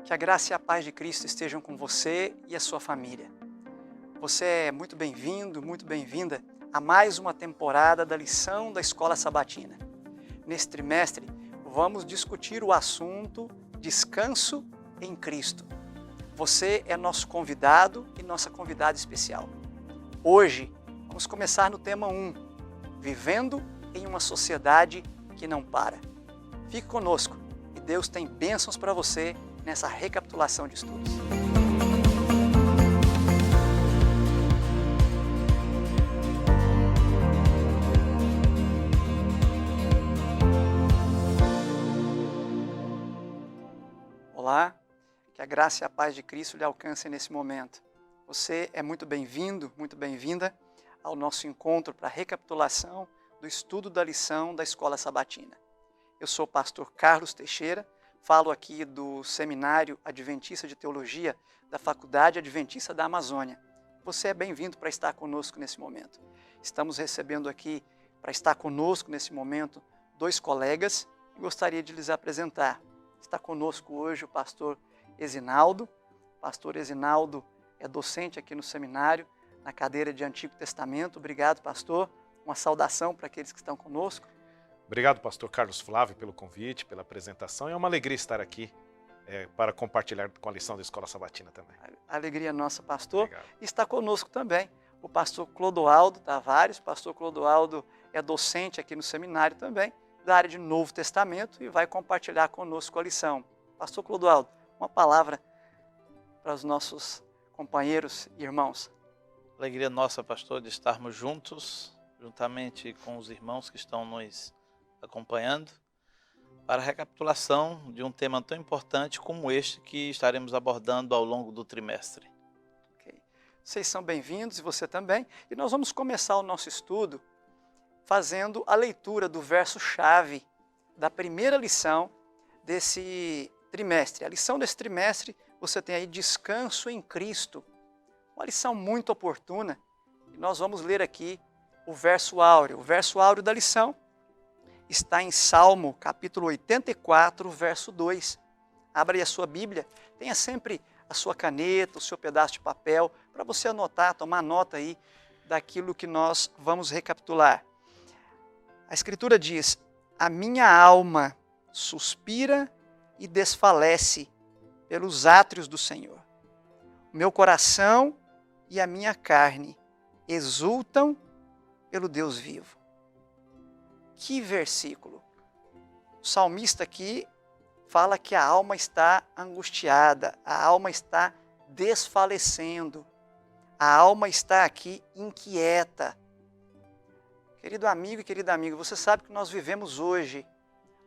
Que a graça e a paz de Cristo estejam com você e a sua família. Você é muito bem-vindo, muito bem-vinda a mais uma temporada da lição da Escola Sabatina. Nesse trimestre, vamos discutir o assunto Descanso em Cristo. Você é nosso convidado e nossa convidada especial. Hoje, vamos começar no tema 1, Vivendo em uma Sociedade que Não Para. Fique conosco e Deus tem bênçãos para você nessa recapitulação de estudos. Olá, que a graça e a paz de Cristo lhe alcancem nesse momento. Você é muito bem-vindo, muito bem-vinda ao nosso encontro para a recapitulação do estudo da lição da Escola Sabatina. Eu sou o pastor Carlos Teixeira, falo aqui do Seminário Adventista de Teologia da Faculdade Adventista da Amazônia. Você é bem-vindo para estar conosco nesse momento. Estamos recebendo aqui, para estar conosco nesse momento, 2 colegas e gostaria de lhes apresentar. Está conosco hoje o pastor Esinaldo. O pastor Esinaldo é docente aqui no seminário, na cadeira de Antigo Testamento. Obrigado, pastor. Uma saudação para aqueles que estão conosco. Obrigado, pastor Carlos Flávio, pelo convite, pela apresentação. É uma alegria estar aqui para compartilhar com a lição da Escola Sabatina também. Alegria nossa, pastor. Obrigado. Está conosco também o pastor Clodoaldo Tavares. O pastor Clodoaldo é docente aqui no seminário também, da área de Novo Testamento, e vai compartilhar conosco a lição. Pastor Clodoaldo, uma palavra para os nossos companheiros e irmãos. Alegria nossa, pastor, de estarmos juntos, juntamente com os irmãos que estão nos acompanhando, para a recapitulação de um tema tão importante como este que estaremos abordando ao longo do trimestre. Okay. Vocês são bem-vindos e você também. E nós vamos começar o nosso estudo fazendo a leitura do verso-chave da primeira lição desse trimestre. A lição desse trimestre, você tem aí Descanso em Cristo. Uma lição muito oportuna. E nós vamos ler aqui o verso áureo. O verso áureo da lição está em Salmo, capítulo 84, verso 2. Abra aí a sua Bíblia, tenha sempre a sua caneta, o seu pedaço de papel, para você anotar, tomar nota aí daquilo que nós vamos recapitular. A Escritura diz: a minha alma suspira e desfalece pelos átrios do Senhor. O meu coração e a minha carne exultam pelo Deus vivo. Que versículo! O salmista aqui fala que a alma está angustiada, a alma está desfalecendo, a alma está aqui inquieta. Querido amigo e querida amiga, você sabe que nós vivemos hoje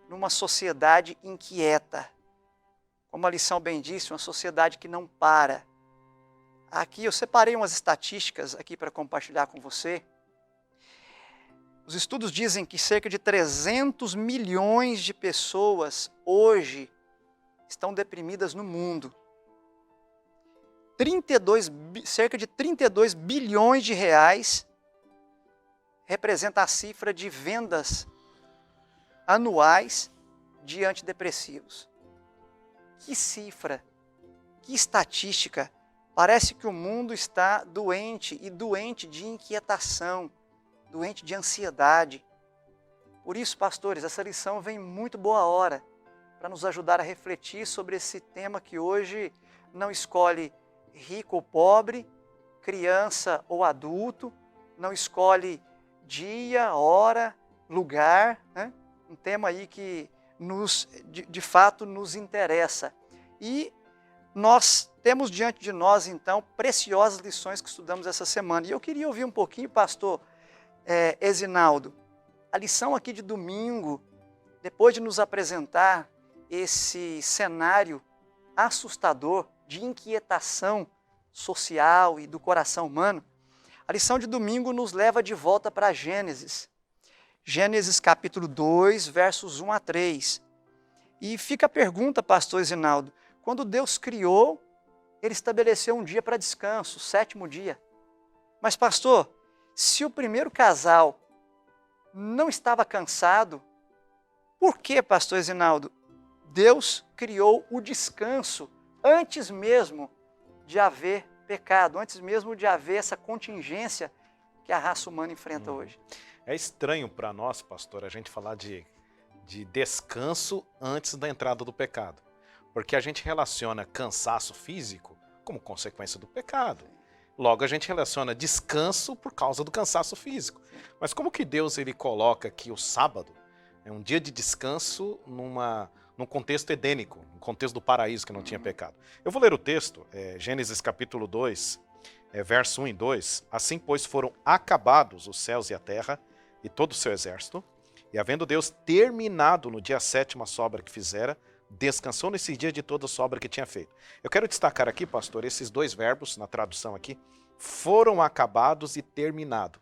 numa sociedade inquieta. Como a lição bem disse, uma sociedade que não para. Aqui eu separei umas estatísticas aqui para compartilhar com você. Os estudos dizem que cerca de 300 milhões de pessoas hoje estão deprimidas no mundo. Cerca de 32 bilhões de reais representa a cifra de vendas anuais de antidepressivos. Que cifra, que estatística! Parece que o mundo está doente, e doente de inquietação, doente de ansiedade. Por isso, pastores, essa lição vem muito boa hora para nos ajudar a refletir sobre esse tema que hoje não escolhe rico ou pobre, criança ou adulto, não escolhe dia, hora, lugar, né? Um tema aí que de fato nos interessa. E nós temos diante de nós, então, preciosas lições que estudamos essa semana. E eu queria ouvir um pouquinho, pastor Esinaldo, a lição aqui de domingo, depois de nos apresentar esse cenário assustador de inquietação social e do coração humano, a lição de domingo nos leva de volta para Gênesis. Gênesis capítulo 2, versos 1 a 3. E fica a pergunta, pastor Esinaldo, quando Deus criou, Ele estabeleceu um dia para descanso, o 7º dia. Mas pastor, se o primeiro casal não estava cansado, por que, pastor Esinaldo, Deus criou o descanso antes mesmo de haver pecado, antes mesmo de haver essa contingência que a raça humana enfrenta hoje. É estranho para nós, pastor, a gente falar de descanso antes da entrada do pecado. Porque a gente relaciona cansaço físico como consequência do pecado. Logo, a gente relaciona descanso por causa do cansaço físico. Mas como que Deus ele coloca aqui o sábado, é um dia de descanso num contexto edênico, no contexto do paraíso que não tinha pecado? Eu vou ler o texto, Gênesis capítulo 2, verso 1 e 2. Assim, pois, foram acabados os céus e a terra e todo o seu exército, e havendo Deus terminado no dia 7º a sua obra que fizera, descansou nesse dia de toda a sua obra que tinha feito. Eu quero destacar aqui, pastor, esses dois verbos, na tradução aqui, foram acabados e terminado.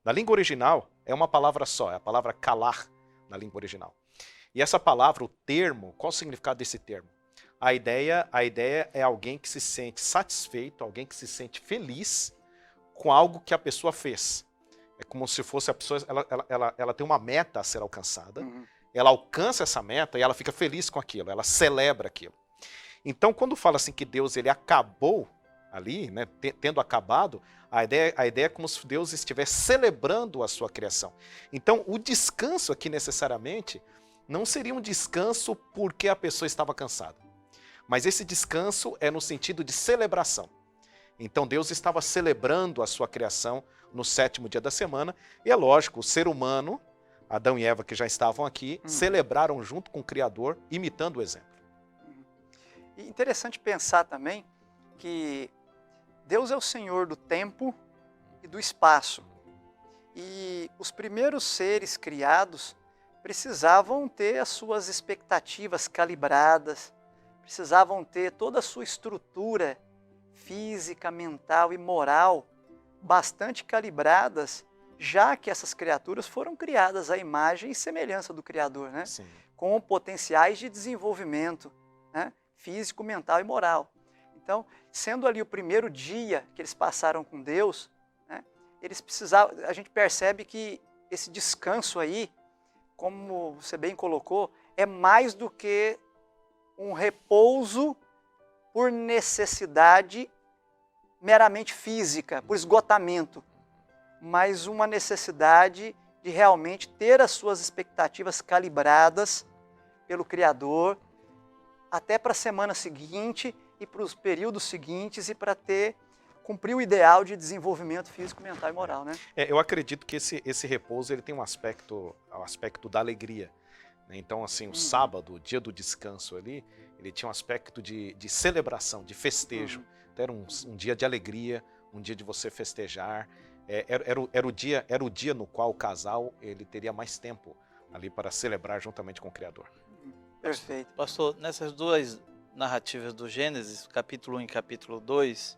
Na língua original, é uma palavra só, é a palavra calar, na língua original. E essa palavra, o termo, qual o significado desse termo? A ideia é alguém que se sente satisfeito, alguém que se sente feliz com algo que a pessoa fez. É como se fosse a pessoa, ela tem uma meta a ser alcançada, ela alcança essa meta e ela fica feliz com aquilo, ela celebra aquilo. Então, quando fala assim que Deus ele acabou ali, né, tendo acabado, a ideia é como se Deus estivesse celebrando a sua criação. Então, o descanso aqui necessariamente não seria um descanso porque a pessoa estava cansada, mas esse descanso é no sentido de celebração. Então, Deus estava celebrando a sua criação no 7º dia da semana, e é lógico, o ser humano, Adão e Eva, que já estavam aqui, celebraram junto com o Criador, imitando o exemplo. E interessante pensar também que Deus é o Senhor do tempo e do espaço. E os primeiros seres criados precisavam ter as suas expectativas calibradas, precisavam ter toda a sua estrutura física, mental e moral bastante calibradas, já que essas criaturas foram criadas à imagem e semelhança do Criador, né? Sim. Com potenciais de desenvolvimento, né? Físico, mental e moral. Então, sendo ali o primeiro dia que eles passaram com Deus, né? Eles precisavam, a gente percebe que esse descanso aí, como você bem colocou, é mais do que um repouso por necessidade meramente física, por esgotamento, mas uma necessidade de realmente ter as suas expectativas calibradas pelo Criador, até para a semana seguinte e para os períodos seguintes, e para cumprir o ideal de desenvolvimento físico, mental e moral, né? Eu acredito que esse repouso ele tem um aspecto da alegria. Então, assim, o sábado, o dia do descanso ali, ele tinha um aspecto de celebração, de festejo. Então, era um dia de alegria, um dia de você festejar. Era o dia no qual o casal ele teria mais tempo ali para celebrar juntamente com o Criador. Perfeito. Pastor, nessas duas narrativas do Gênesis, capítulo 1 e capítulo 2,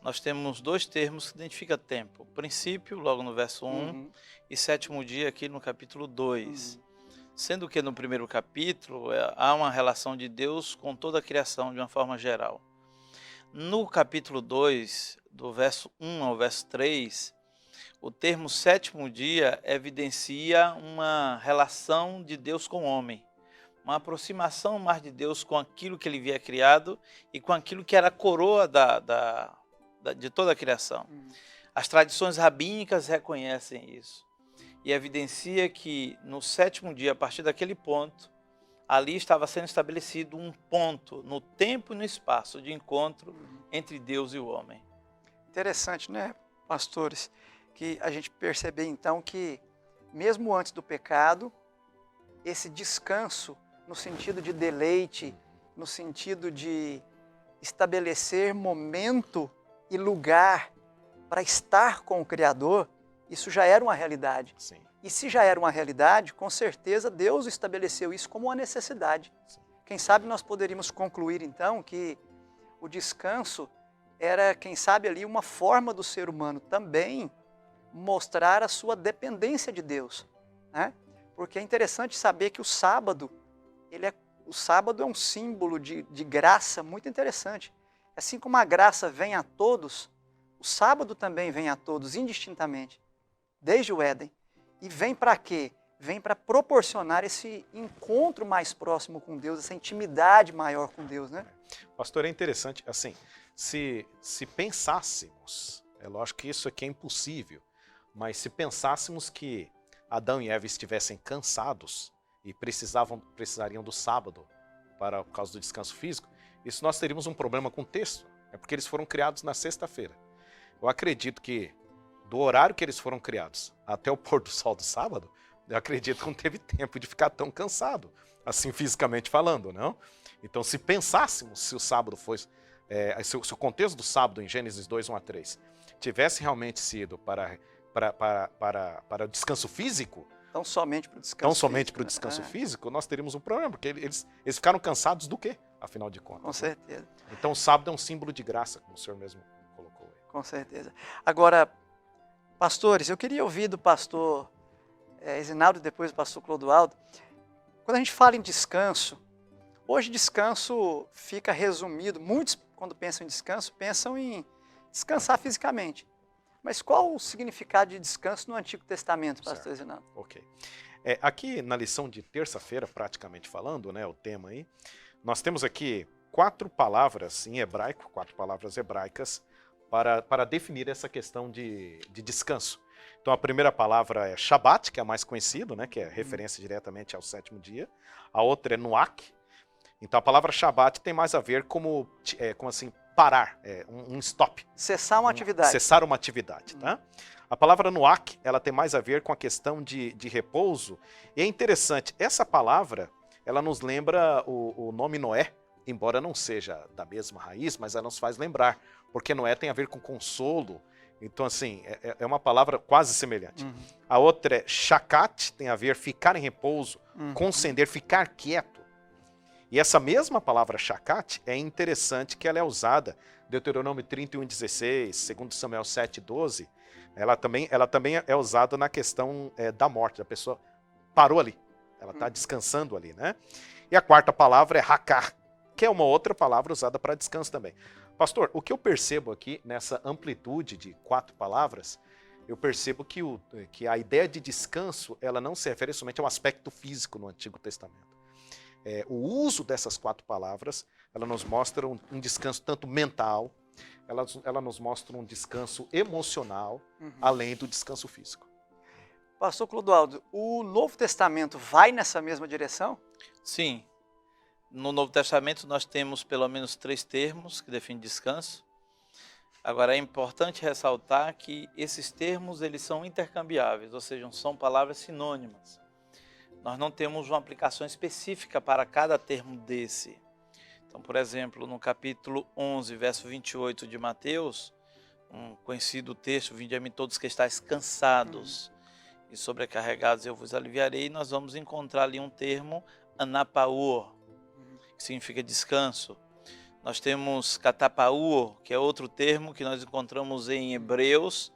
nós temos dois termos que identificam tempo. Princípio, logo no verso 1, e 7º dia aqui no capítulo 2. Sendo que no primeiro capítulo há uma relação de Deus com toda a criação de uma forma geral. No capítulo 2, do verso 1 ao verso 3, o termo 7º dia evidencia uma relação de Deus com o homem, uma aproximação mais de Deus com aquilo que ele havia criado e com aquilo que era a coroa de toda a criação. As tradições rabínicas reconhecem isso e evidencia que no 7º dia, a partir daquele ponto, ali estava sendo estabelecido um ponto no tempo e no espaço de encontro entre Deus e o homem. Interessante, né, pastores? Que a gente percebe então que, mesmo antes do pecado, esse descanso, no sentido de deleite, no sentido de estabelecer momento e lugar para estar com o Criador, isso já era uma realidade. Sim. E se já era uma realidade, com certeza Deus estabeleceu isso como uma necessidade. Sim. Quem sabe nós poderíamos concluir então que o descanso era, quem sabe ali, uma forma do ser humano também mostrar a sua dependência de Deus, né? Porque é interessante saber que o sábado é um símbolo de graça muito interessante. Assim como a graça vem a todos, o sábado também vem a todos indistintamente, desde o Éden. E vem para quê? vem para proporcionar esse encontro mais próximo com Deus, essa intimidade maior com Deus, né? Pastor, é interessante, assim, se pensássemos, é lógico que isso aqui é impossível, mas se pensássemos que Adão e Eva estivessem cansados e precisariam do sábado por causa do descanso físico, isso nós teríamos um problema com o texto, é porque eles foram criados na sexta-feira. Eu acredito que do horário que eles foram criados até o pôr do sol do sábado, eu acredito que não teve tempo de ficar tão cansado, assim fisicamente falando, não? Então, se pensássemos se o sábado fosse, se o contexto do sábado em Gênesis 2, 1 a 3, tivesse realmente sido para o descanso físico, tão somente para o descanso físico, nós teríamos um problema, porque eles ficaram cansados do quê, afinal de contas? Com certeza. Né? Então, o sábado é um símbolo de graça, como o senhor mesmo colocou aí. Com certeza. Agora, pastores, eu queria ouvir do pastor Esinaldo e depois do pastor Clodoaldo. Quando a gente fala em descanso, hoje descanso fica resumido, muitos quando pensam em descanso, pensam em descansar fisicamente. Mas qual o significado de descanso no Antigo Testamento, pastor Esinaldo? Ok. Aqui na lição de terça-feira, praticamente falando, né, o tema aí, nós temos aqui 4 palavras em hebraico, 4 palavras hebraicas, para definir essa questão de descanso. Então a primeira palavra é Shabat, que é a mais conhecida, né, que é referência diretamente ao 7º dia. A outra é Nuach. Então a palavra Shabat tem mais a ver como assim, parar, um stop. Cessar uma atividade. Cessar uma atividade, tá? A palavra Nuach, ela tem mais a ver com a questão de repouso. E é interessante, essa palavra, ela nos lembra o nome Noé, embora não seja da mesma raiz, mas ela nos faz lembrar, porque Noé tem a ver com consolo. Então, assim, é uma palavra quase semelhante. A outra é Shakat, tem a ver ficar em repouso, conceder, ficar quieto. E essa mesma palavra Shakat é interessante que ela é usada, Deuteronômio 31:16, 2 Samuel 7:12, ela também é usada na questão da morte, a pessoa parou ali, ela está descansando ali, né? E a quarta palavra é Hakar, que é uma outra palavra usada para descanso também. Pastor, o que eu percebo aqui nessa amplitude de 4 palavras, eu percebo que a ideia de descanso, ela não se refere somente ao aspecto físico no Antigo Testamento. O uso dessas 4 palavras, ela nos mostra um descanso tanto mental, ela nos mostra um descanso emocional, além do descanso físico. Pastor Clodoaldo, o Novo Testamento vai nessa mesma direção? Sim. No Novo Testamento nós temos pelo menos 3 termos que definem descanso. Agora é importante ressaltar que esses termos eles são intercambiáveis, ou seja, são palavras sinônimas. Nós não temos uma aplicação específica para cada termo desse. Então, por exemplo, no capítulo 11, verso 28 de Mateus, um conhecido texto, vinde a mim todos que estáis cansados e sobrecarregados, eu vos aliviarei, nós vamos encontrar ali um termo anapaur, que significa descanso. Nós temos katapaur, que é outro termo que nós encontramos em Hebreus,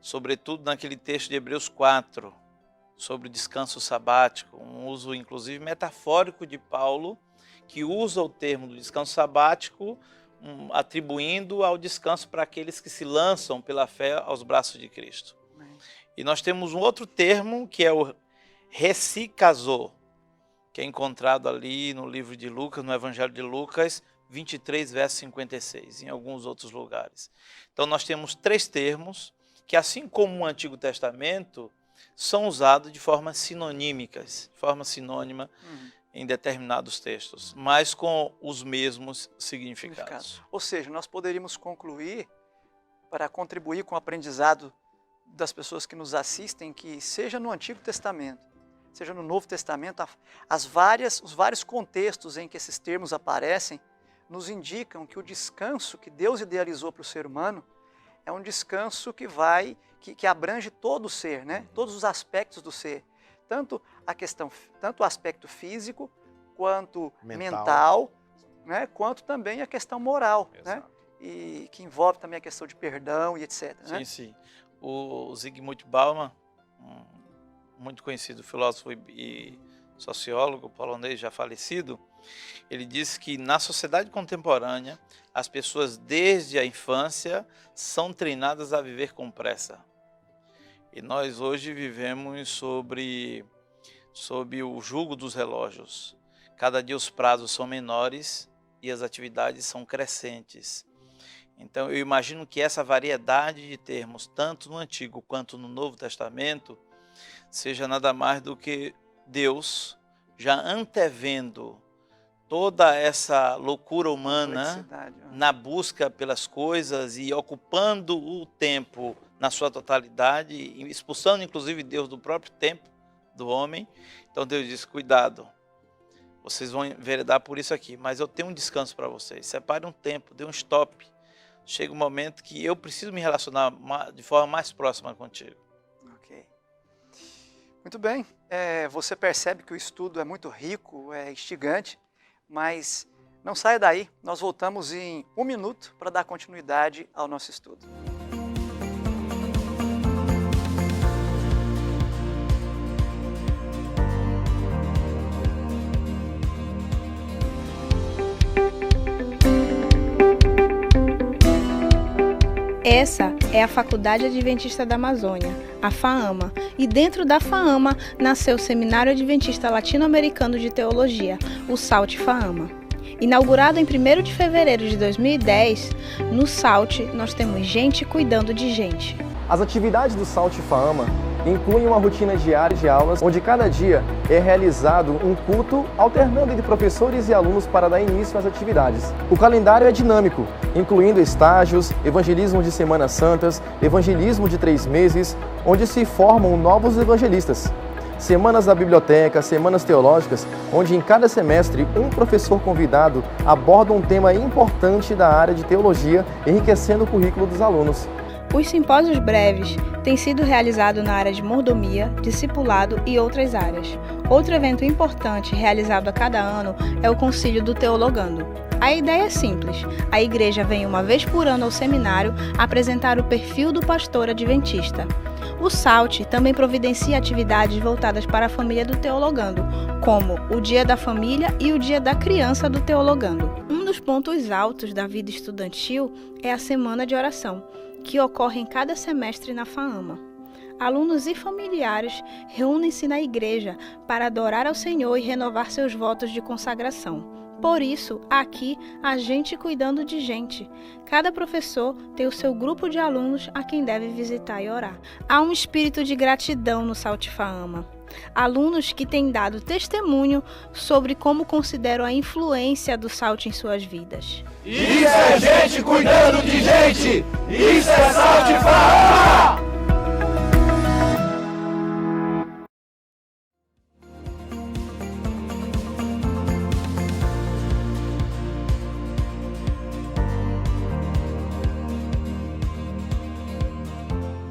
sobretudo naquele texto de Hebreus 4, sobre o descanso sabático, um uso inclusive metafórico de Paulo, que usa o termo do descanso sabático, atribuindo ao descanso para aqueles que se lançam pela fé aos braços de Cristo. E nós temos um outro termo que é o resikazo, que é encontrado ali no livro de Lucas, no Evangelho de Lucas, 23, verso 56, em alguns outros lugares. Então nós temos 3 termos que, assim como no Antigo Testamento, são usados de forma sinonímicas, de forma sinônima em determinados textos, mas com os mesmos significados. Ou seja, nós poderíamos concluir, para contribuir com o aprendizado das pessoas que nos assistem, que seja no Antigo Testamento, seja no Novo Testamento, os vários contextos em que esses termos aparecem nos indicam que o descanso que Deus idealizou para o ser humano é um descanso que abrange todo o ser, né? Todos os aspectos do ser. Tanto o aspecto físico, quanto mental, né? Quanto também a questão moral, né? E que envolve também a questão de perdão e etc. Sim, né? sim. O Zygmunt Bauman, muito conhecido filósofo e sociólogo polonês já falecido, ele disse que na sociedade contemporânea as pessoas desde a infância são treinadas a viver com pressa. E nós hoje vivemos sobre sob o jugo dos relógios. Cada dia os prazos são menores e as atividades são crescentes. Então eu imagino que essa variedade de termos, tanto no Antigo quanto no Novo Testamento, seja nada mais do que Deus já antevendo toda essa loucura humana na busca pelas coisas e ocupando o tempo na sua totalidade, expulsando inclusive Deus do próprio tempo do homem. Então Deus diz, cuidado, vocês vão enveredar por isso aqui, mas eu tenho um descanso para vocês. Separe um tempo, dê um stop. Chega um momento que eu preciso me relacionar de forma mais próxima contigo. Ok. Muito bem. Você percebe que o estudo é muito rico, é instigante, mas não saia daí. Nós voltamos em 1 minuto para dar continuidade ao nosso estudo. Essa é a Faculdade Adventista da Amazônia, a FAAMA, e dentro da FAAMA nasceu o Seminário Adventista Latino-Americano de Teologia, o SALT FAAMA. Inaugurado em 1º de fevereiro de 2010, no SALT nós temos gente cuidando de gente. As atividades do SALT FAAMA incluem uma rotina diária de aulas, onde cada dia é realizado um culto, alternando entre professores e alunos para dar início às atividades. O calendário é dinâmico, incluindo estágios, evangelismo de Semanas Santas, evangelismo de 3 meses, onde se formam novos evangelistas. Semanas da biblioteca, semanas teológicas, onde em cada semestre um professor convidado aborda um tema importante da área de teologia, enriquecendo o currículo dos alunos. Os simpósios breves têm sido realizados na área de mordomia, discipulado e outras áreas. Outro evento importante realizado a cada ano é o Concílio do Teologando. A ideia é simples. A igreja vem uma vez por ano ao seminário apresentar o perfil do pastor adventista. O SALT também providencia atividades voltadas para a família do Teologando, como o Dia da Família e o Dia da Criança do Teologando. Um dos pontos altos da vida estudantil é a Semana de Oração, que ocorre em cada semestre na FAAMA. Alunos e familiares reúnem-se na igreja para adorar ao Senhor e renovar seus votos de consagração. Por isso, aqui, a gente cuidando de gente. Cada professor tem o seu grupo de alunos a quem deve visitar e orar. Há um espírito de gratidão no SALT FAAMA. Alunos que têm dado testemunho sobre como consideram a influência do SALT em suas vidas. Isso é gente cuidando de gente! Isso é SALT FAAMA!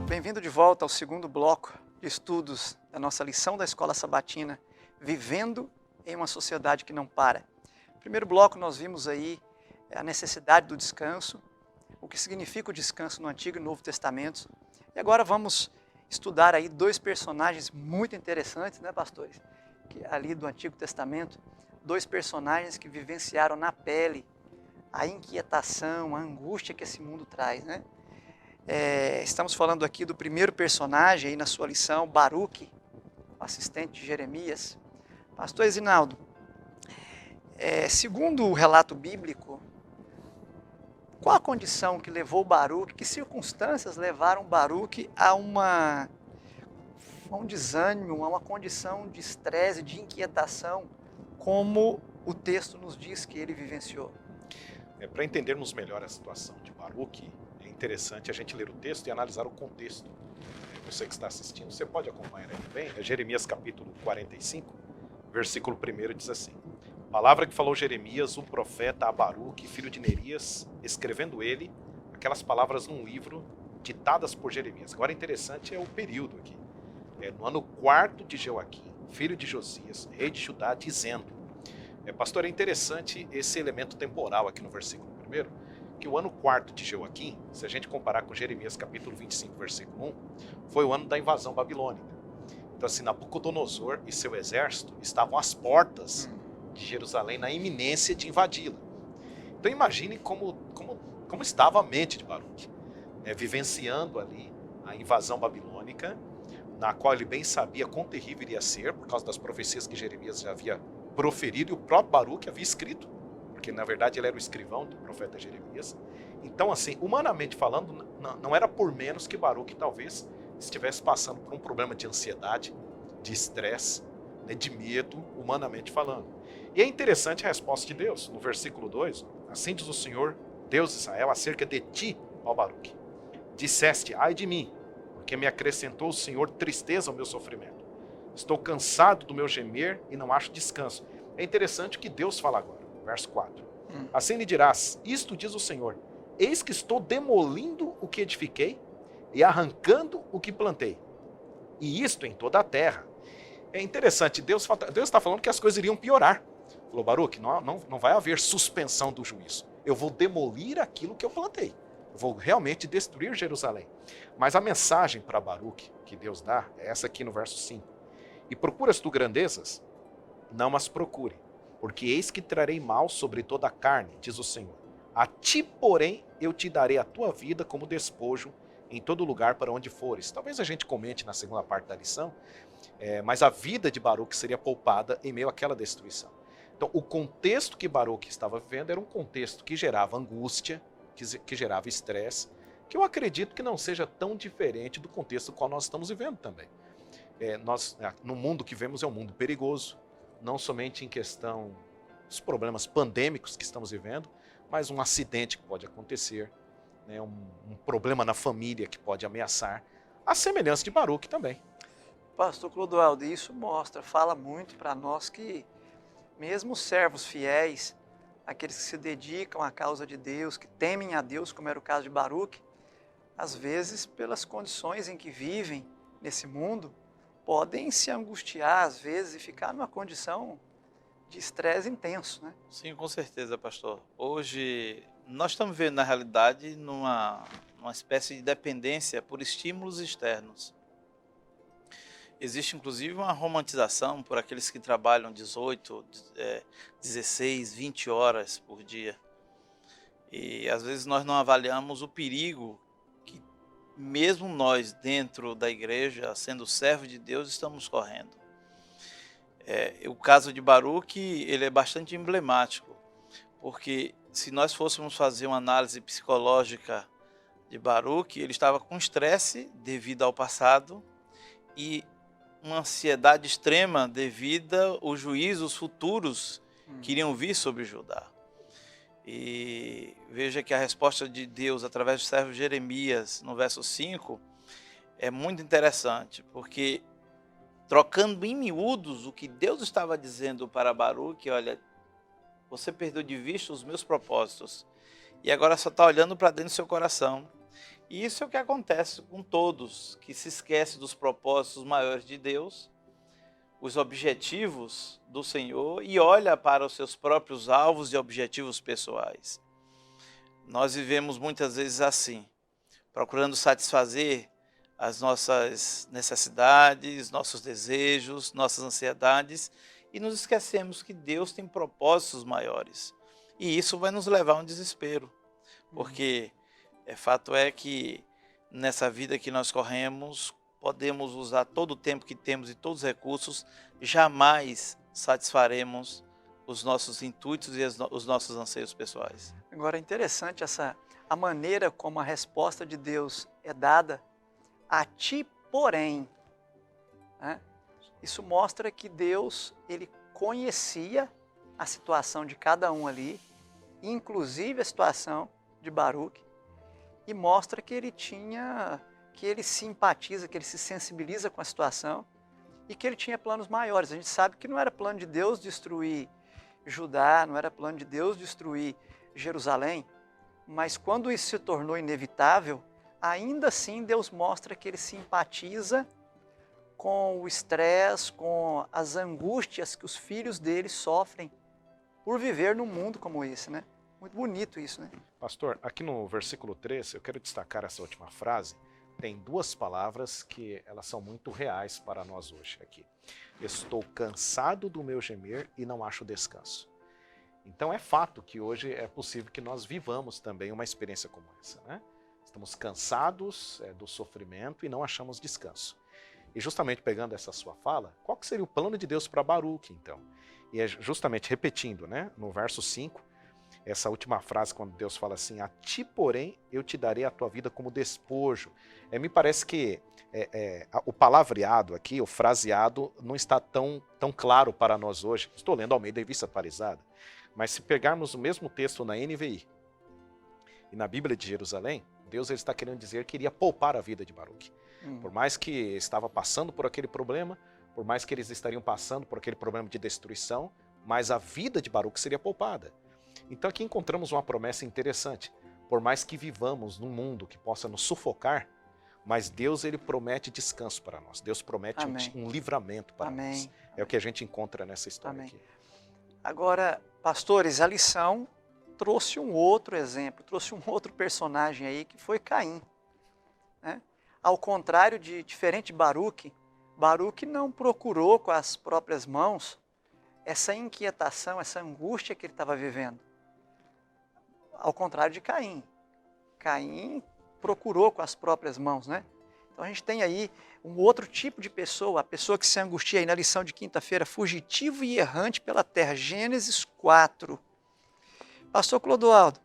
Bem-vindo de volta ao segundo bloco de estudos da nossa lição da Escola Sabatina, Vivendo em uma Sociedade que Não Para. No primeiro bloco nós vimos aí a necessidade do descanso, o que significa o descanso no Antigo e Novo Testamento. E agora vamos estudar aí 2 personagens muito interessantes, né, pastores? Ali do Antigo Testamento, 2 personagens que vivenciaram na pele a inquietação, a angústia que esse mundo traz, né? Estamos falando aqui do primeiro personagem aí na sua lição, Baruque, o assistente de Jeremias. Pastor Esinaldo, segundo o relato bíblico, qual a condição que levou Baruque, que circunstâncias levaram Baruque a um desânimo, a uma condição de estresse, de inquietação, como o texto nos diz que ele vivenciou? Para entendermos melhor a situação de Baruque, é interessante a gente ler o texto e analisar o contexto. Você que está assistindo, você pode acompanhar aí bem. Jeremias capítulo 45, versículo 1 diz assim: palavra que falou Jeremias, o profeta, a Baruque, filho de Nerias, escrevendo ele aquelas palavras num livro ditadas por Jeremias. Agora interessante é o período aqui. No ano 4º de Joaquim, filho de Josias, rei de Judá, dizendo. Pastor, é interessante esse elemento temporal aqui no versículo 1, que o ano 4º de Joaquim, se a gente comparar com Jeremias capítulo 25, versículo 1, foi o ano da invasão babilônica. Então assim, Nabucodonosor e seu exército estavam às portas de Jerusalém na iminência de invadi-la. Então imagine como estava a mente de Baruque, vivenciando ali a invasão babilônica, na qual ele bem sabia quão terrível iria ser, por causa das profecias que Jeremias já havia proferido e o próprio Baruque havia escrito, porque na verdade ele era o escrivão do profeta Jeremias. Então, assim, humanamente falando, não era por menos que Baruque talvez estivesse passando por um problema de ansiedade, de estresse, né, de medo, humanamente falando. E é interessante a resposta de Deus, no versículo 2, assim diz o Senhor, Deus de Israel, acerca de ti, ó Baruque. Disseste, ai de mim, porque me acrescentou o Senhor tristeza ao meu sofrimento. Estou cansado do meu gemer e não acho descanso. É interessante o que Deus fala agora, verso 4. Assim lhe dirás, isto diz o Senhor, eis que estou demolindo o que edifiquei e arrancando o que plantei. E isto em toda a terra. É interessante, Deus está falando que as coisas iriam piorar. Falou, Baruque, não vai haver suspensão do juízo. Eu vou demolir aquilo que eu plantei. Eu vou realmente destruir Jerusalém. Mas a mensagem para Baruque que Deus dá é essa aqui no verso 5. E procuras tu grandezas? Não as procure, porque eis que trarei mal sobre toda a carne, diz o Senhor. A ti, porém, eu te darei a tua vida como despojo em todo lugar para onde fores. Talvez a gente comente na segunda parte da lição, mas a vida de Baruque seria poupada em meio àquela destruição. Então, o contexto que Baruque estava vivendo era um contexto que gerava angústia, que gerava estresse, que eu acredito que não seja tão diferente do contexto no qual nós estamos vivendo também. No mundo que vemos é um mundo perigoso, não somente em questão dos problemas pandêmicos que estamos vivendo, mas um acidente que pode acontecer, né, um problema na família que pode ameaçar, a semelhança de Baruque também. Pastor Clodoaldo, isso fala muito para nós que mesmo os servos fiéis, aqueles que se dedicam à causa de Deus, que temem a Deus, como era o caso de Baruque, às vezes, pelas condições em que vivem nesse mundo, podem se angustiar, às vezes, e ficar numa condição de estresse intenso, né? Sim, com certeza, pastor. Hoje, nós estamos vivendo, na realidade, numa espécie de dependência por estímulos externos. Existe, inclusive, uma romantização por aqueles que trabalham 18, 16, 20 horas por dia. E, às vezes, nós não avaliamos o perigo que, mesmo nós, dentro da igreja, sendo servo de Deus, estamos correndo. O caso de Baruque, ele é bastante emblemático, porque se nós fôssemos fazer uma análise psicológica de Baruque, ele estava com estresse devido ao passado e uma ansiedade extrema devido aos juízos futuros que iriam vir sobre Judá. E veja que a resposta de Deus através do servo Jeremias, no verso 5, é muito interessante, porque trocando em miúdos o que Deus estava dizendo para Baruque, olha, você perdeu de vista os meus propósitos e agora só está olhando para dentro do seu coração. E isso é o que acontece com todos que se esquecem dos propósitos maiores de Deus, os objetivos do Senhor e olha para os seus próprios alvos e objetivos pessoais. Nós vivemos muitas vezes assim, procurando satisfazer as nossas necessidades, nossos desejos, nossas ansiedades e nos esquecemos que Deus tem propósitos maiores. E isso vai nos levar a um desespero, porque fato é que nessa vida que nós corremos, podemos usar todo o tempo que temos e todos os recursos, jamais satisfaremos os nossos intuitos e os nossos anseios pessoais. Agora é interessante a maneira como a resposta de Deus é dada, a ti, porém. Né? Isso mostra que Deus, ele conhecia a situação de cada um ali, inclusive a situação de Baruque, e mostra que ele simpatiza, que ele se sensibiliza com a situação e que ele tinha planos maiores. A gente sabe que não era plano de Deus destruir Judá, não era plano de Deus destruir Jerusalém, mas quando isso se tornou inevitável, ainda assim Deus mostra que ele simpatiza com o estresse, com as angústias que os filhos dele sofrem por viver num mundo como esse, né? Muito bonito isso, né? Pastor, aqui no versículo 3, eu quero destacar essa última frase. Tem duas palavras que elas são muito reais para nós hoje aqui. Estou cansado do meu gemer e não acho descanso. Então é fato que hoje é possível que nós vivamos também uma experiência como essa, né? Estamos cansados do sofrimento e não achamos descanso. E justamente pegando essa sua fala, qual que seria o plano de Deus para Baruque, então? E é justamente repetindo, né, no verso 5, essa última frase, quando Deus fala assim, a ti, porém, eu te darei a tua vida como despojo. Me parece que o palavreado aqui, o fraseado, não está tão claro para nós hoje. Estou lendo Almeida Revista Atualizada, mas se pegarmos o mesmo texto na NVI e na Bíblia de Jerusalém, Deus ele está querendo dizer que iria poupar a vida de Baruque. Por mais que estava passando por aquele problema, por mais que eles estariam passando por aquele problema de destruição, mas a vida de Baruque seria poupada. Então aqui encontramos uma promessa interessante. Por mais que vivamos num mundo que possa nos sufocar, mas Deus ele promete descanso para nós. Deus promete um livramento para nós. É o que a gente encontra nessa história aqui. Agora, pastores, a lição trouxe um outro exemplo, trouxe um outro personagem aí, que foi Caim. Né? Ao contrário diferente de Baruque, Baruque não procurou com as próprias mãos essa inquietação, essa angústia que ele estava vivendo. Ao contrário de Caim. Caim procurou com as próprias mãos, né? Então a gente tem aí um outro tipo de pessoa, a pessoa que se angustia aí na lição de quinta-feira, fugitivo e errante pela terra, Gênesis 4. Pastor Clodoaldo,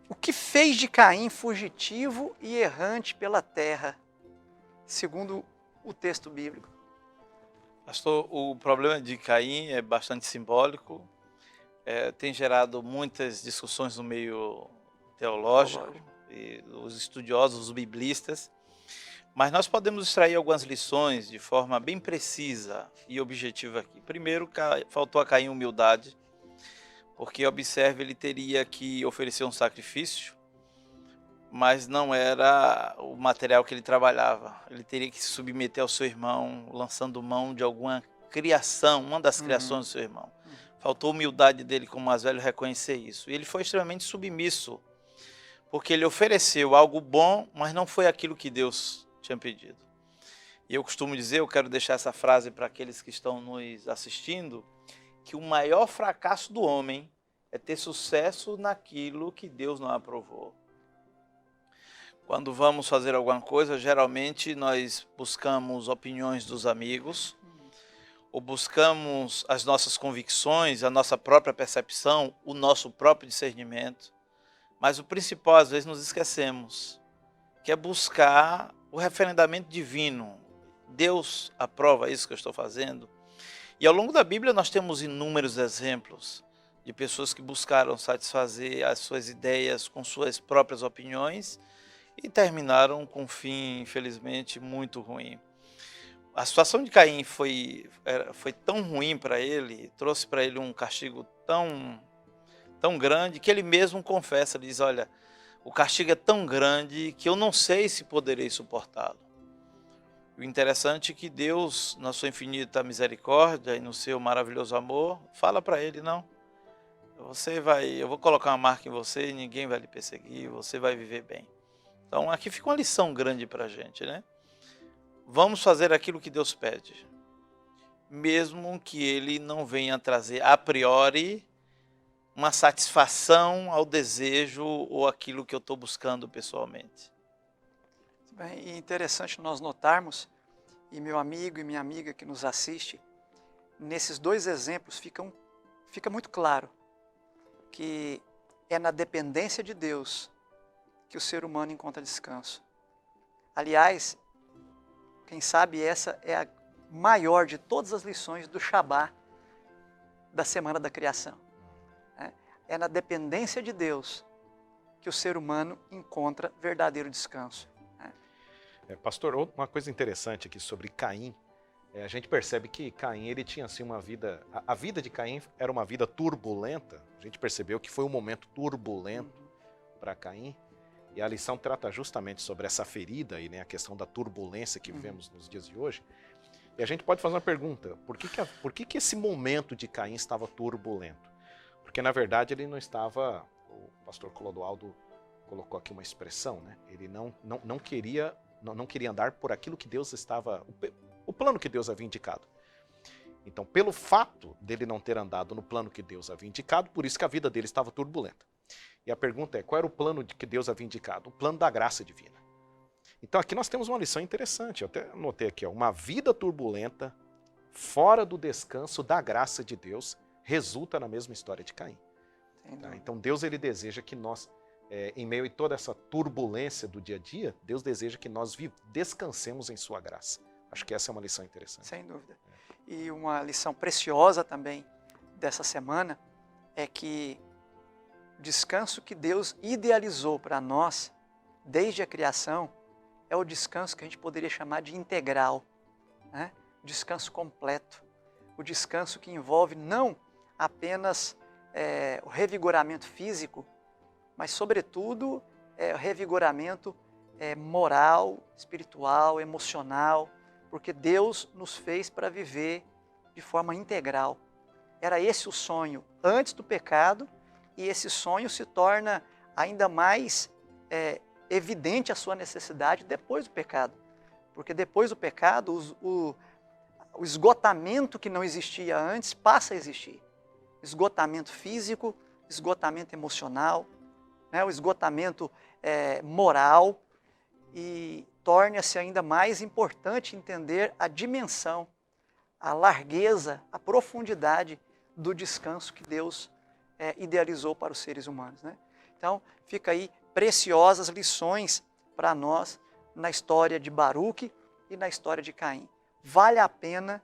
o que fez de Caim fugitivo e errante pela terra, segundo o texto bíblico? Pastor, o problema de Caim é bastante simbólico, tem gerado muitas discussões no meio teológico, e os estudiosos, os biblistas, mas nós podemos extrair algumas lições de forma bem precisa e objetiva aqui. Primeiro, faltou a Caim humildade, porque, observe, ele teria que oferecer um sacrifício, mas não era o material que ele trabalhava. Ele teria que se submeter ao seu irmão, lançando mão de alguma criação, uma das criações do seu irmão. Faltou humildade dele como mais velho reconhecer isso. E ele foi extremamente submisso, porque ele ofereceu algo bom, mas não foi aquilo que Deus tinha pedido. E eu costumo dizer, eu quero deixar essa frase para aqueles que estão nos assistindo, que o maior fracasso do homem é ter sucesso naquilo que Deus não aprovou. Quando vamos fazer alguma coisa, geralmente nós buscamos opiniões dos amigos, ou buscamos as nossas convicções, a nossa própria percepção, o nosso próprio discernimento. Mas o principal, às vezes, nos esquecemos, que é buscar o referendamento divino. Deus aprova isso que eu estou fazendo? E ao longo da Bíblia nós temos inúmeros exemplos de pessoas que buscaram satisfazer as suas ideias com suas próprias opiniões e terminaram com um fim, infelizmente, muito ruim. A situação de Caim foi tão ruim para ele, trouxe para ele um castigo tão grande, que ele mesmo confessa, ele diz, olha, o castigo é tão grande que eu não sei se poderei suportá-lo. O interessante é que Deus, na sua infinita misericórdia e no seu maravilhoso amor, fala para ele, não, eu vou colocar uma marca em você e ninguém vai lhe perseguir, você vai viver bem. Então aqui fica uma lição grande para a gente, né? Vamos fazer aquilo que Deus pede, mesmo que Ele não venha trazer a priori uma satisfação ao desejo ou aquilo que eu estou buscando pessoalmente. Bem, e interessante nós notarmos, e meu amigo e minha amiga que nos assiste, nesses dois exemplos fica muito claro que é na dependência de Deus que o ser humano encontra descanso. Aliás, quem sabe essa é a maior de todas as lições do Shabá da Semana da Criação. É na dependência de Deus que o ser humano encontra verdadeiro descanso. Pastor, uma coisa interessante aqui sobre Caim, a gente percebe que Caim ele tinha assim uma vida, a vida de Caim era uma vida turbulenta, a gente percebeu que foi um momento turbulento para Caim, e a lição trata justamente sobre essa ferida e, né, a questão da turbulência que vivemos nos dias de hoje. E a gente pode fazer uma pergunta, por que esse momento de Caim estava turbulento? Porque na verdade ele não estava, o pastor Clodoaldo colocou aqui uma expressão, né? Ele não queria andar por aquilo que Deus estava, o plano que Deus havia indicado. Então, pelo fato dele não ter andado no plano que Deus havia indicado, por isso que a vida dele estava turbulenta. E a pergunta é, qual era o plano que Deus havia indicado? O plano da graça divina. Então aqui nós temos uma lição interessante, eu até anotei aqui, ó, uma vida turbulenta, fora do descanso da graça de Deus, resulta na mesma história de Caim. Tá? Então Deus ele deseja que nós, em meio a toda essa turbulência do dia a dia, Deus deseja que nós descansemos em sua graça. Acho que essa é uma lição interessante. Sem dúvida. E uma lição preciosa também dessa semana é que o descanso que Deus idealizou para nós, desde a criação, é o descanso que a gente poderia chamar de integral, né? Descanso completo, o descanso que envolve não apenas o revigoramento físico, mas sobretudo o revigoramento moral, espiritual, emocional, porque Deus nos fez para viver de forma integral. Era esse o sonho antes do pecado, e esse sonho se torna ainda mais evidente a sua necessidade depois do pecado. Porque depois do pecado, o esgotamento que não existia antes passa a existir. Esgotamento físico, esgotamento emocional, né? O esgotamento moral, e torna-se ainda mais importante entender a dimensão, a largueza, a profundidade do descanso que Deus idealizou para os seres humanos, né? Então, fica aí preciosas lições para nós na história de Baruque e na história de Caim. Vale a pena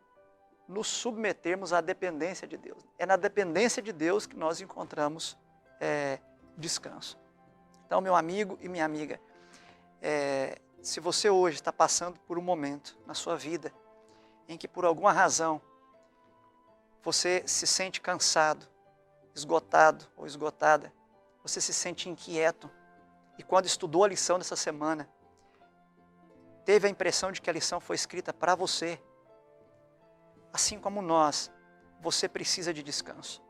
nos submetermos à dependência de Deus. É na dependência de Deus que nós encontramos descanso. Então, meu amigo e minha amiga, se você hoje está passando por um momento na sua vida em que por alguma razão você se sente cansado, esgotado ou esgotada, você se sente inquieto, e quando estudou a lição dessa semana, teve a impressão de que a lição foi escrita para você, assim como nós, você precisa de descanso.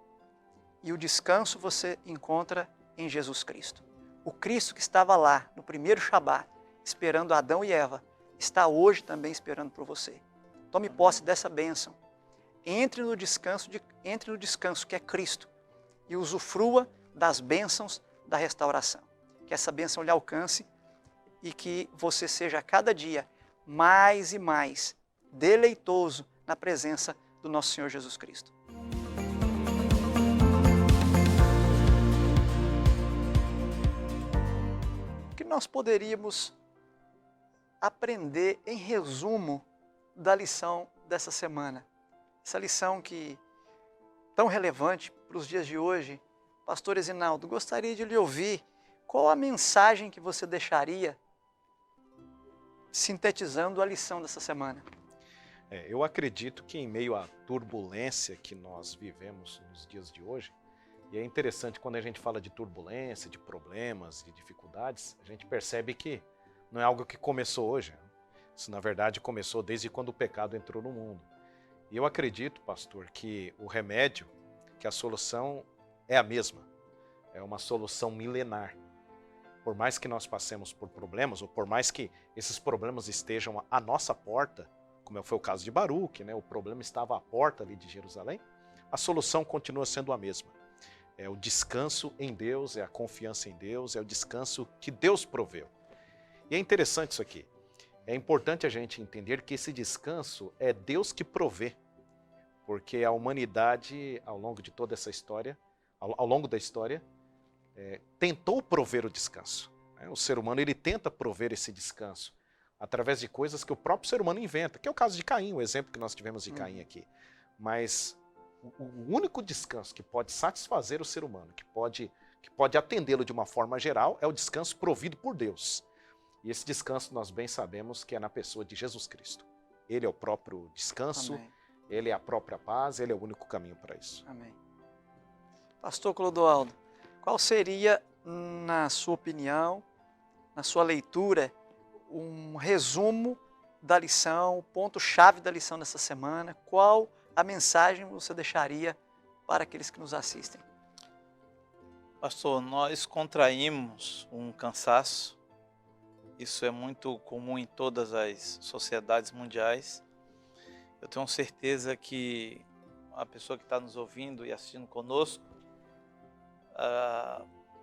E o descanso você encontra em Jesus Cristo. O Cristo que estava lá no primeiro Shabat, esperando Adão e Eva, está hoje também esperando por você. Tome posse dessa bênção. Entre no descanso que é Cristo e usufrua das bênçãos da restauração. Que essa bênção lhe alcance e que você seja a cada dia mais e mais deleitoso na presença do nosso Senhor Jesus Cristo. O que nós poderíamos aprender em resumo da lição dessa semana? Essa lição que tão relevante para os dias de hoje. Pastor Esinaldo, gostaria de lhe ouvir. Qual a mensagem que você deixaria sintetizando a lição dessa semana? Eu acredito que em meio à turbulência que nós vivemos nos dias de hoje, e é interessante quando a gente fala de turbulência, de problemas, de dificuldades, a gente percebe que não é algo que começou hoje. Isso, na verdade, começou desde quando o pecado entrou no mundo. E eu acredito, pastor, que o remédio, que a solução é a mesma. É uma solução milenar. Por mais que nós passemos por problemas, ou por mais que esses problemas estejam à nossa porta, como foi o caso de Baruque, né? O problema estava à porta ali de Jerusalém, a solução continua sendo a mesma. É o descanso em Deus, é a confiança em Deus, é o descanso que Deus proveu. E é interessante isso aqui. É importante a gente entender que esse descanso é Deus que provê, porque a humanidade, ao longo de toda essa história, ao longo da história, tentou prover o descanso. O ser humano ele tenta prover esse descanso através de coisas que o próprio ser humano inventa, que é o caso de Caim, o exemplo que nós tivemos de Caim aqui. Mas o único descanso que pode satisfazer o ser humano, que pode atendê-lo de uma forma geral, é o descanso provido por Deus. E esse descanso nós bem sabemos que é na pessoa de Jesus Cristo. Ele é o próprio descanso, Amém. Ele é a própria paz, ele é o único caminho para isso. Amém. Pastor Clodoaldo, qual seria, na sua opinião, na sua leitura, um resumo da lição, o ponto-chave da lição dessa semana? Qual a mensagem você deixaria para aqueles que nos assistem? Pastor, nós contraímos um cansaço. Isso é muito comum em todas as sociedades mundiais. Eu tenho certeza que a pessoa que está nos ouvindo e assistindo conosco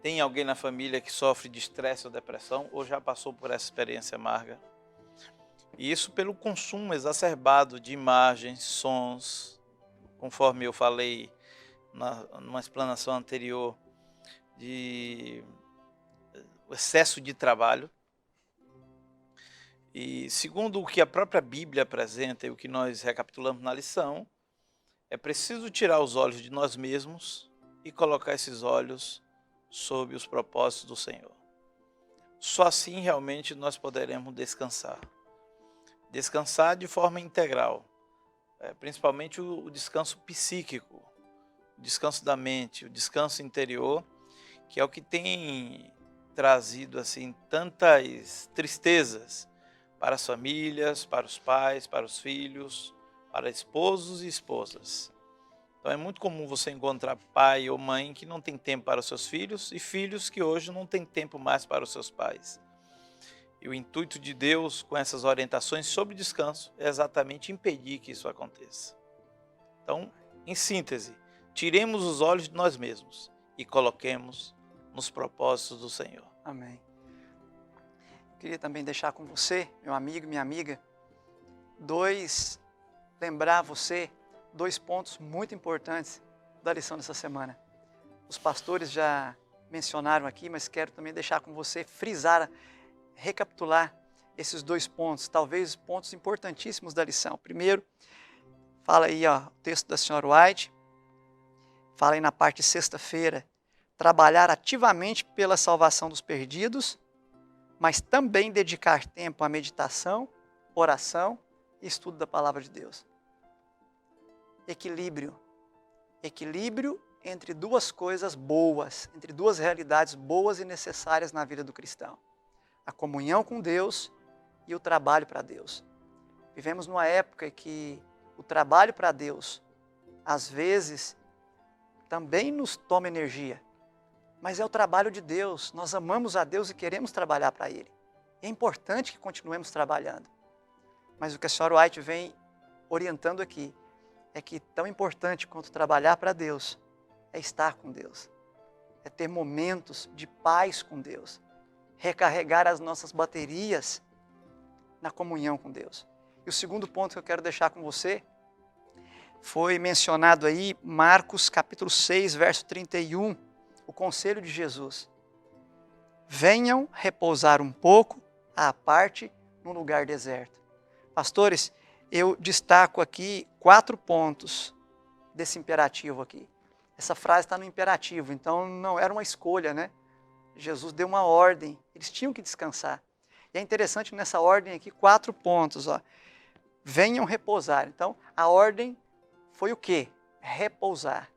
tem alguém na família que sofre de estresse ou depressão ou já passou por essa experiência amarga. E isso pelo consumo exacerbado de imagens, sons, conforme eu falei numa explanação anterior, de excesso de trabalho. E segundo o que a própria Bíblia apresenta e o que nós recapitulamos na lição, é preciso tirar os olhos de nós mesmos e colocar esses olhos sob os propósitos do Senhor. Só assim realmente nós poderemos descansar. Descansar de forma integral, principalmente o descanso psíquico, o descanso da mente, o descanso interior, que é o que tem trazido assim tantas tristezas para as famílias, para os pais, para os filhos, para esposos e esposas. Então é muito comum você encontrar pai ou mãe que não tem tempo para os seus filhos e filhos que hoje não têm tempo mais para os seus pais. E o intuito de Deus com essas orientações sobre descanso é exatamente impedir que isso aconteça. Então, em síntese, tiremos os olhos de nós mesmos e coloquemos nos propósitos do Senhor. Amém. Queria também deixar com você, meu amigo e minha amiga, lembrar você dois pontos muito importantes da lição dessa semana. Os pastores já mencionaram aqui, mas quero também deixar com você, frisar, recapitular esses dois pontos, talvez pontos importantíssimos da lição. Primeiro, fala aí o texto da senhora White, fala aí na parte de sexta-feira, trabalhar ativamente pela salvação dos perdidos, mas também dedicar tempo à meditação, oração e estudo da palavra de Deus. Equilíbrio. Equilíbrio entre duas coisas boas, entre duas realidades boas e necessárias na vida do cristão. A comunhão com Deus e o trabalho para Deus. Vivemos numa época em que o trabalho para Deus, às vezes, também nos toma energia. Mas é o trabalho de Deus. Nós amamos a Deus e queremos trabalhar para Ele. É importante que continuemos trabalhando. Mas o que a senhora White vem orientando aqui é que tão importante quanto trabalhar para Deus é estar com Deus. É ter momentos de paz com Deus. Recarregar as nossas baterias na comunhão com Deus. E o segundo ponto que eu quero deixar com você foi mencionado aí, Marcos capítulo 6, verso 31, o conselho de Jesus. Venham repousar um pouco à parte num lugar deserto. Pastores, eu destaco aqui 4 pontos desse imperativo aqui. Essa frase está no imperativo, então não era uma escolha, né? Jesus deu uma ordem, eles tinham que descansar. E é interessante nessa ordem aqui, 4 pontos. Venham repousar. Então, a ordem foi o quê? Repousar.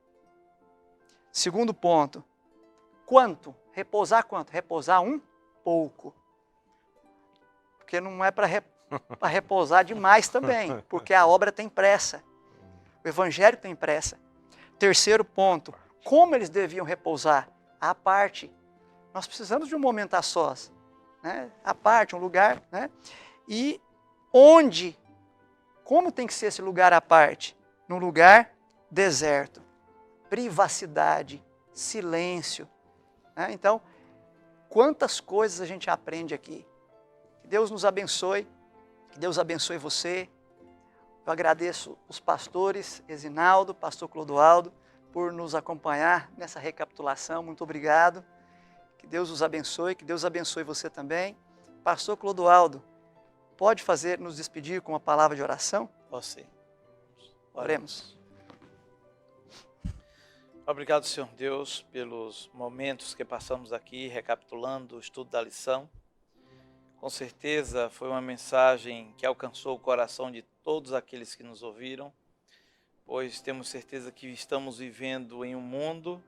Segundo ponto, quanto? Repousar quanto? Repousar um pouco. Porque não é para repousar demais também, porque a obra tem pressa. O evangelho tem pressa. Terceiro ponto, como eles deviam repousar? À parte. Nós precisamos de um momento a sós, né? À parte, um lugar, né? E onde? Como tem que ser esse lugar à parte? Num lugar deserto, privacidade, silêncio. Né? Então, quantas coisas a gente aprende aqui. Que Deus nos abençoe, que Deus abençoe você. Eu agradeço os pastores, Esinaldo, pastor Clodoaldo, por nos acompanhar nessa recapitulação. Muito obrigado. Que Deus os abençoe, que Deus abençoe você também. Pastor Clodoaldo, pode nos despedir com uma palavra de oração? Você. Oremos. Obrigado, Senhor Deus, pelos momentos que passamos aqui, recapitulando o estudo da lição. Com certeza foi uma mensagem que alcançou o coração de todos aqueles que nos ouviram, pois temos certeza que estamos vivendo em um mundo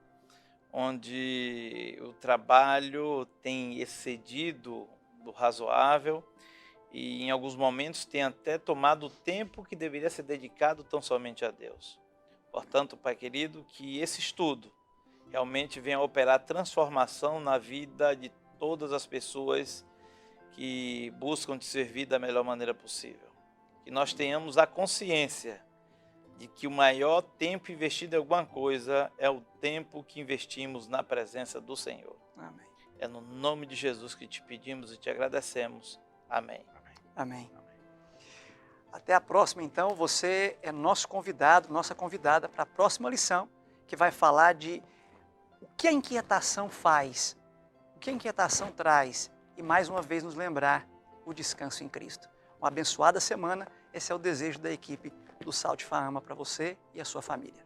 onde o trabalho tem excedido do razoável e em alguns momentos tem até tomado o tempo que deveria ser dedicado tão somente a Deus. Portanto, Pai querido, que esse estudo realmente venha operar transformação na vida de todas as pessoas que buscam te servir da melhor maneira possível. Que nós tenhamos a consciência de que o maior tempo investido em alguma coisa é o tempo que investimos na presença do Senhor. Amém. É no nome de Jesus que te pedimos e te agradecemos. Amém. Amém. Até a próxima, então. Você é nosso convidado, nossa convidada para a próxima lição, que vai falar de o que a inquietação faz, o que a inquietação traz e, mais uma vez, nos lembrar o descanso em Cristo. Uma abençoada semana. Esse é o desejo da equipe do Salt Fahama para você e a sua família.